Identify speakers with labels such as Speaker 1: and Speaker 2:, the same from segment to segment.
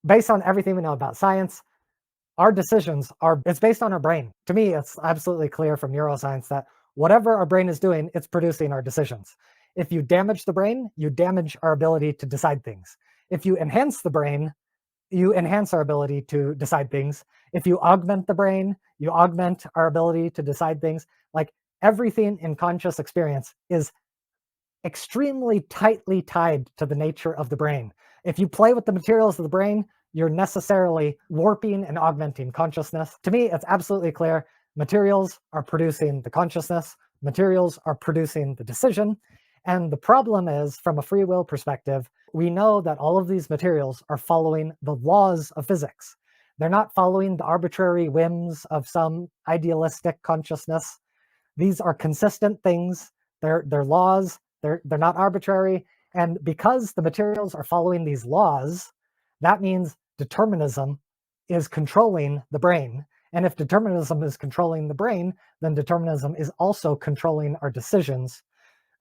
Speaker 1: based on everything we know about science, our decisions are it's based on our brain. To me, it's absolutely clear from neuroscience that whatever our brain is doing, it's producing our decisions. If you damage the brain, you damage our ability to decide things. If you enhance the brain, you enhance our ability to decide things. If you augment the brain, you augment our ability to decide things. Like everything in conscious experience is extremely tightly tied to the nature of the brain. If you play with the materials of the brain, you're necessarily warping and augmenting consciousness. To me, it's absolutely clear materials are producing the consciousness, materials are producing the decision. And the problem is, from a free will perspective, we know that all of these materials are following the laws of physics. They're not following the arbitrary whims of some idealistic consciousness. These are consistent things. They're laws. They're not arbitrary. And because the materials are following these laws, that means determinism is controlling the brain. And if determinism is controlling the brain, then determinism is also controlling our decisions.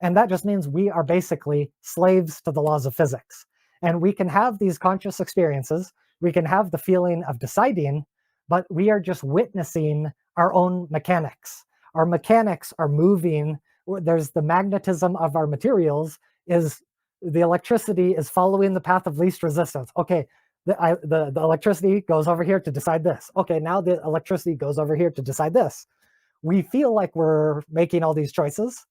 Speaker 1: And that just means we are basically slaves to the laws of physics. And we can have these conscious experiences, we can have the feeling of deciding, but we are just witnessing our own mechanics. Our mechanics are moving. There's the magnetism of our materials is the electricity is following the path of least resistance. Okay, the electricity goes over here to decide this. Okay, now the electricity goes over here to decide this. We feel like we're making all these choices,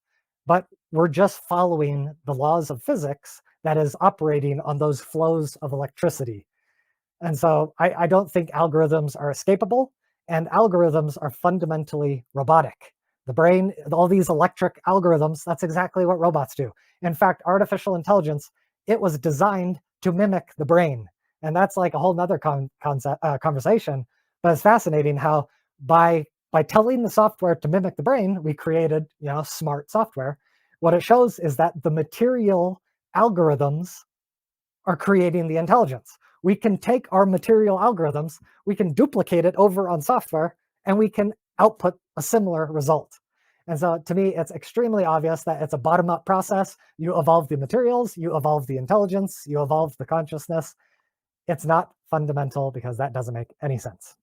Speaker 1: but we're just following the laws of physics that is operating on those flows of electricity. And so I don't think algorithms are escapable, and algorithms are fundamentally robotic. The brain, all these electric algorithms, that's exactly what robots do. In fact, artificial intelligence, it was designed to mimic the brain. And that's like a whole nother conversation. But it's fascinating how by telling the software to mimic the brain, we created, smart software. What it shows is that the material algorithms are creating the intelligence. We can take our material algorithms, we can duplicate it over on software, and we can output a similar result. And so to me, it's extremely obvious that it's a bottom-up process. You evolve the materials, you evolve the intelligence, you evolve the consciousness. It's not fundamental because that doesn't make any sense.